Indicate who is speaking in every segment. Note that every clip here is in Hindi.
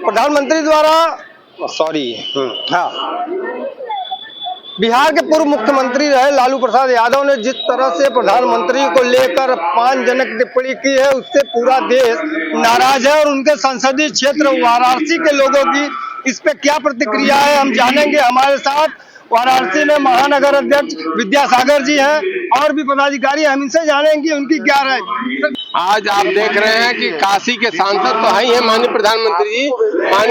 Speaker 1: प्रधानमंत्री द्वारा हाँ, बिहार के पूर्व मुख्यमंत्री रहे लालू प्रसाद यादव ने जिस तरह से प्रधानमंत्री को लेकर अपमानजनक टिप्पणी की है, उससे पूरा देश नाराज है और उनके संसदीय क्षेत्र वाराणसी के लोगों की इस पे क्या प्रतिक्रिया है हम जानेंगे। हमारे साथ वाराणसी में महानगर अध्यक्ष विद्यासागर जी हैं और भी पदाधिकारी, हम इनसे जानेंगे उनकी क्या राय।
Speaker 2: आज आप देख रहे हैं कि काशी के सांसद तो है ही है माननीय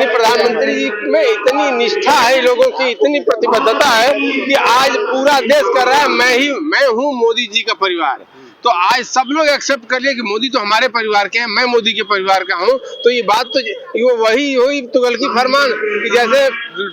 Speaker 2: प्रधानमंत्री जी में इतनी निष्ठा है, लोगों की इतनी प्रतिबद्धता है कि आज पूरा देश कर रहा है मैं हूँ मोदी जी का परिवार। तो आज सब लोग एक्सेप्ट कर लिए कि मोदी तो हमारे परिवार के हैं, मैं मोदी के परिवार का हूँ। तो ये बात तो वही तुगलकी फरमान कि जैसे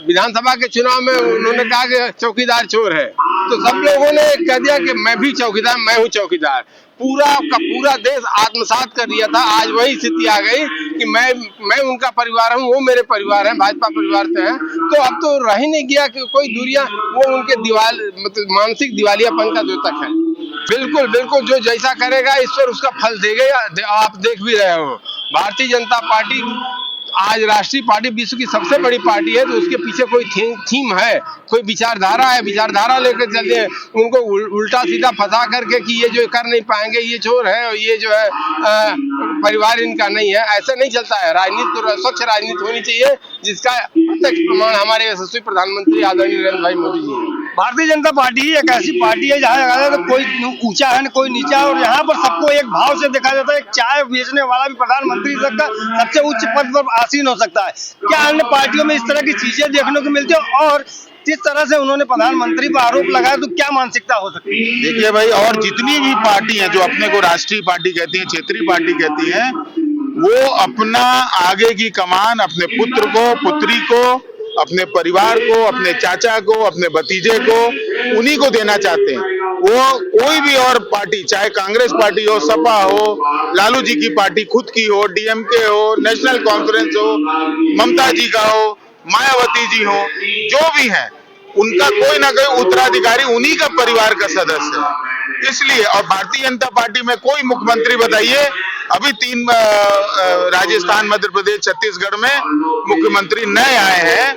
Speaker 2: विधानसभा के चुनाव में उन्होंने कहा कि चौकीदार चोर है, तो सब लोगों ने कह दिया कि मैं भी चौकीदार, मैं हूँ चौकीदार। पूरा का पूरा देश आत्मसात कर दिया था। आज वही स्थिति आ गई कि मैं उनका परिवार हूँ, वो मेरे परिवार हैं, भाजपा परिवार से हैं। तो अब तो रह ही नहीं गया कि कोई दूरियां, वो उनके मतलब मानसिक दिवालियापन का द्योतक है। बिल्कुल बिल्कुल, जो जैसा करेगा ईश्वर उसका फल देगा। आप देख भी रहे हो, भारतीय जनता पार्टी आज राष्ट्रीय पार्टी, विश्व की सबसे बड़ी पार्टी है, तो उसके पीछे कोई थीम है, कोई विचारधारा है, विचारधारा लेकर चलते हैं। उनको उल्टा सीधा फंसा करके कि ये जो कर नहीं पाएंगे, ये चोर है और ये जो है परिवार इनका नहीं है, ऐसा नहीं चलता है। राजनीति तो स्वच्छ राजनीति होनी चाहिए, जिसका प्रत्यक्ष प्रमाण हमारे यशस्वी प्रधानमंत्री आदरणीय नरेंद्र भाई मोदी जी हैं।
Speaker 1: भारतीय जनता पार्टी एक ऐसी पार्टी है जहाँ तो कोई ऊंचा है न कोई नीचा है, और यहाँ पर सबको एक भाव से देखा जाता है। एक चाय बेचने वाला भी प्रधानमंत्री तक का सबसे उच्च पद पर आसीन हो सकता है। क्या अन्य पार्टियों में इस तरह की चीजें देखने को मिलती है? और जिस तरह से उन्होंने प्रधानमंत्री पर आरोप लगाया, तो क्या मानसिकता हो सकती है?
Speaker 3: देखिए भाई, और जितनी भी पार्टी हैं जो अपने को राष्ट्रीय पार्टी कहती हैं, क्षेत्रीय पार्टी कहती हैं, वो अपना आगे की कमान अपने पुत्र को, पुत्री को, अपने परिवार को, अपने चाचा को, अपने भतीजे को, उन्हीं को देना चाहते हैं। वो कोई भी और पार्टी, चाहे कांग्रेस पार्टी हो, सपा हो, लालू जी की पार्टी खुद की हो, डीएमके हो, नेशनल कॉन्फ्रेंस हो, ममता जी का हो, मायावती जी हो, जो भी हैं, उनका कोई ना कोई उत्तराधिकारी उन्हीं का परिवार का सदस्य है। इसलिए, और भारतीय जनता पार्टी में कोई मुख्यमंत्री बताइए, अभी 3 राजस्थान, मध्य प्रदेश, छत्तीसगढ़ में मुख्यमंत्री नए आए हैं।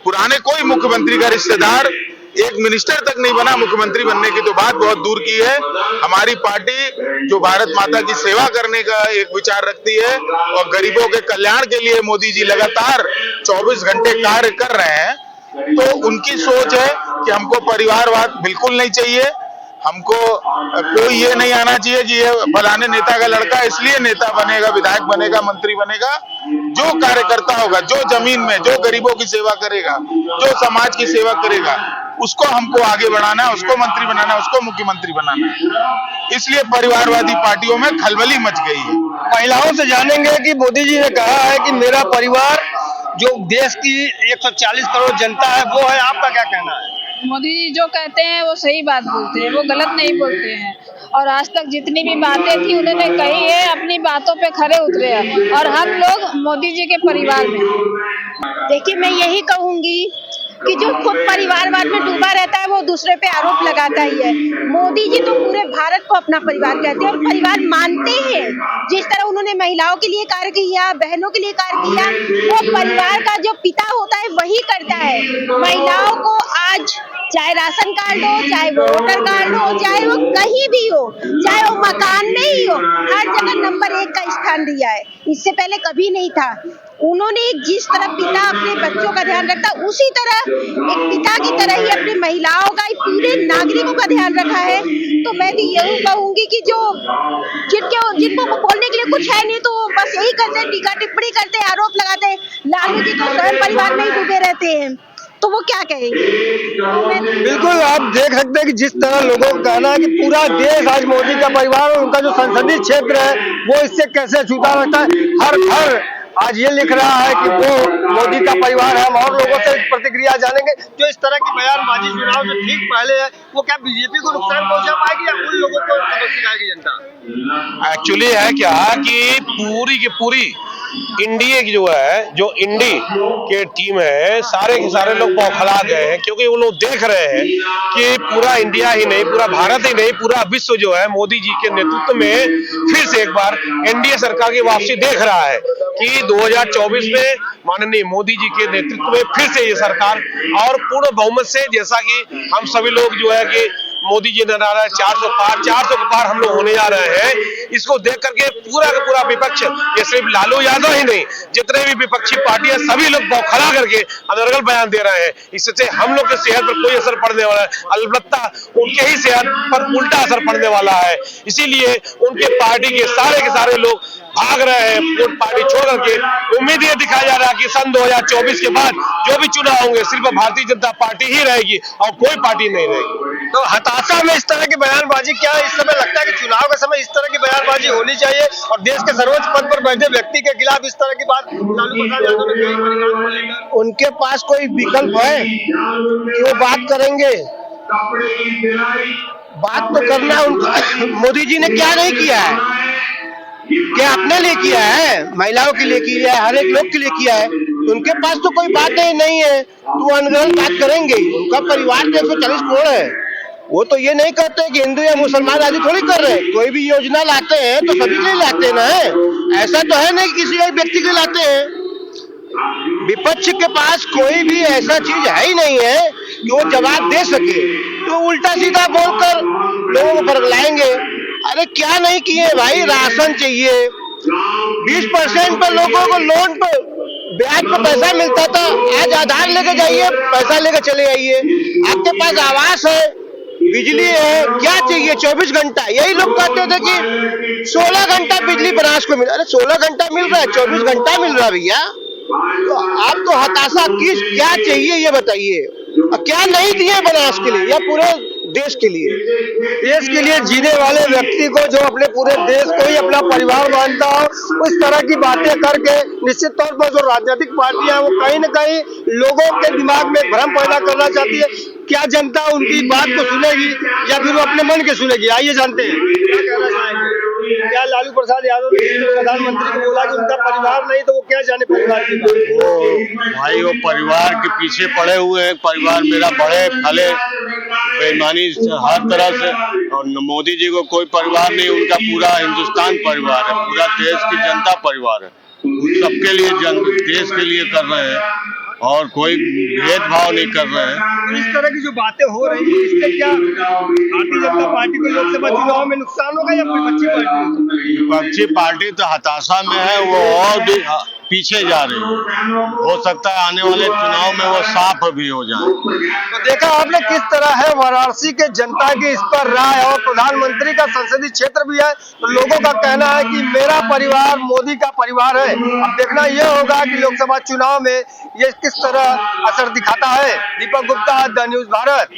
Speaker 3: पुराने कोई मुख्यमंत्री का रिश्तेदार एक मिनिस्टर तक नहीं बना, मुख्यमंत्री बनने की तो बात बहुत दूर की है। हमारी पार्टी जो भारत माता की सेवा करने का एक विचार रखती है और गरीबों के कल्याण के लिए मोदी जी लगातार 24 घंटे कार्य कर रहे हैं, तो उनकी सोच है कि हमको परिवारवाद बिल्कुल नहीं चाहिए। हमको कोई ये नहीं आना चाहिए कि ये फलाने नेता का लड़का इसलिए नेता बनेगा, विधायक बनेगा, मंत्री बनेगा। जो कार्यकर्ता होगा, जो जमीन में, जो गरीबों की सेवा करेगा, जो समाज की सेवा करेगा, उसको हमको आगे बढ़ाना है, उसको मंत्री बनाना है, उसको मुख्यमंत्री बनाना है। इसलिए परिवारवादी पार्टियों में खलबली मच गई है।
Speaker 1: महिलाओं से जानेंगे कि मोदी जी ने कहा है कि मेरा परिवार, जो देश की 140 करोड़ जनता है, वो है। आपका क्या कहना है?
Speaker 4: मोदी जी जो कहते हैं वो सही बात बोलते हैं, वो गलत नहीं बोलते हैं। और आज तक जितनी भी बातें थी उन्होंने कही है, अपनी बातों पे खरे उतरे हैं, और हम लोग मोदी जी के परिवार में हैं।
Speaker 5: देखिए, मैं यही कहूंगी कि जो खुद परिवारवाद में डूबा रहता है वो दूसरे पे आरोप लगाता ही है। मोदी जी तो पूरे भारत को अपना परिवार कहते हैं और परिवार मानते हैं। जिस तरह उन्होंने महिलाओं के लिए कार्य किया, बहनों के लिए कार्य किया, वो परिवार का जो पिता होता है वही करता है। महिलाओं को आज चाहे राशन कार्ड हो, चाहे वो वोटर कार्ड हो, चाहे वो कहीं भी हो, चाहे वो मकान में ही हो, हर जगह नंबर 1 का स्थान दिया है। इससे पहले कभी नहीं था। उन्होंने जिस तरह पिता अपने बच्चों का ध्यान रखता, उसी तरह एक पिता की तरह ही अपनी महिलाओं का, पूरे नागरिकों का ध्यान रखा है। तो मैं तो यही कहूंगी कि जो जिनको बोलने के लिए कुछ है नहीं, तो बस यही करते, टीका टिप्पणी करते, आरोप लगाते। लालू जी तो स्वयं परिवार में ही डूबे रहते हैं, तो वो क्या कहेंगे?
Speaker 1: बिल्कुल, आप देख सकते हैं कि जिस तरह लोगों का कहना है कि पूरा देश आज मोदी का परिवार, और उनका जो संसदीय क्षेत्र है वो इससे कैसे छूटा रहता है। हर घर आज ये लिख रहा है कि वो मोदी का परिवार है। हम और लोगों से प्रतिक्रिया जानेंगे। जो इस तरह की बयानबाजी चुनाव से ठीक पहले है, वो क्या बीजेपी को नुकसान पहुंचा पाएगी या उन लोगों को सिखाएगी जनता?
Speaker 2: एक्चुअली है क्या कि पूरी की पूरी इंडिया की जो इंडी के टीम है, सारे के सारे लोग बौखला गए हैं, क्योंकि वो लोग देख रहे हैं कि पूरा इंडिया ही नहीं, पूरा भारत ही नहीं, पूरा विश्व जो है मोदी जी के नेतृत्व में फिर से एक बार एनडीए सरकार की वापसी देख रहा है कि 2024 में माननीय मोदी जी के नेतृत्व में फिर से ये सरकार और पूर्ण बहुमत से, जैसा कि हम सभी लोग जो है कि मोदी जी ने नारा 400 के पार हम लोग होने जा रहे हैं, इसको देख करके पूरा का पूरा विपक्ष, ये सिर्फ लालू यादव ही नहीं, जितने भी विपक्षी पार्टियां सभी लोग बौखला करके अनर्गल बयान दे रहे हैं। इससे हम लोग की सेहत पर कोई असर पड़ने वाला है, अलबत्ता उनके ही सेहत पर उल्टा असर पड़ने वाला है। इसीलिए उनके पार्टी के सारे लोग भाग रहे हैं वोट पार्टी छोड़ करके। उम्मीद ये दिखाया जा रहा है कि सन 2024 के बाद जो भी चुनाव होंगे सिर्फ भारतीय जनता पार्टी ही रहेगी और कोई पार्टी नहीं रहेगी।
Speaker 1: तो हताशा में इस तरह की बयानबाजी, क्या इस समय लगता है कि चुनाव के समय इस तरह की बयानबाजी होनी चाहिए और देश के सर्वोच्च पद पर बैठे व्यक्ति के खिलाफ इस तरह की बात लालू प्रसाद यादव ने कही परिणाम को लेकर?
Speaker 6: उनके पास कोई विकल्प है कि वो बात करेंगे? बात तो करना उनको। मोदी जी ने क्या नहीं किया है? क्या अपने लिए किया है? महिलाओं के लिए किया है, हर एक लोग के लिए किया है। उनके पास तो कोई बात नहीं है तो अनर्गल बात करेंगे। उनका परिवार 140 करोड़ है। वो तो ये नहीं करते कि हिंदू या मुसलमान आदि थोड़ी कर रहे हैं। कोई भी योजना लाते हैं तो सभी के लिए लाते हैं ना। ऐसा तो है नहीं कि किसी एक व्यक्ति के लिए लाते हैं। विपक्ष के पास कोई भी ऐसा चीज है ही नहीं है कि वो जवाब दे सके, तो उल्टा सीधा बोलकर लोगों को बरगलाएंगे। अरे क्या नहीं किए भाई? राशन चाहिए, 20% पर लोगों को लोन पर ब्याज पर पैसा मिलता था। आज आधार लेके जाइए, पैसा लेके चले आइए। आपके पास आवास है, बिजली है, क्या चाहिए? 24 घंटा। यही लोग कहते थे कि 16 घंटा बिजली बनास को मिल। अरे 16 घंटा मिल रहा है, 24 घंटा मिल रहा है भैया। तो आप तो हताशा किस, क्या चाहिए ये बताइए? क्या नहीं दिए बनास के लिए या पूरे देश के लिए?
Speaker 1: देश के लिए जीने वाले व्यक्ति को, जो अपने पूरे देश को ही अपना परिवार मानता हो, उस तरह की बातें करके निश्चित तौर पर जो राजनीतिक पार्टियां वो कहीं न कहीं लोगों के दिमाग में भ्रम पैदा करना चाहती है। क्या जनता उनकी बात को सुनेगी या फिर वो अपने मन के सुनेगी? आइए जानते हैं क्या कहना चाहेंगे। क्या लालू प्रसाद यादव ने प्रधानमंत्री को बोला कि उनका परिवार नहीं, तो वो क्या जाने परिवार की बात?
Speaker 7: वो भाई वो परिवार के पीछे पड़े हुए हैं। परिवार मेरा बढ़े फले, बेईमानी हर तरह से। और मोदी जी को कोई परिवार नहीं, उनका पूरा हिंदुस्तान परिवार है, पूरा देश की जनता परिवार है। सबके लिए देश के लिए कर रहे हैं और कोई भेदभाव नहीं कर रहे हैं।
Speaker 1: तो इस तरह की जो बातें हो रही है, इससे क्या भारतीय जनता पार्टी को लोकसभा चुनाव में नुकसान होगा या विपक्षी पार्टी?
Speaker 7: विपक्षी पार्टी तो हताशा में है, वो और भी पीछे जा रही है। हो सकता है आने वाले चुनाव में वो साफ भी हो जाए।
Speaker 1: तो देखा आपने किस तरह है वाराणसी के जनता की इस पर राय, और प्रधानमंत्री का संसदीय क्षेत्र भी है, तो लोगों का कहना है कि मेरा परिवार मोदी का परिवार है। अब देखना यह होगा कि लोकसभा चुनाव में ये किस तरह असर दिखाता है। Deepak Gupta, the news Bharat.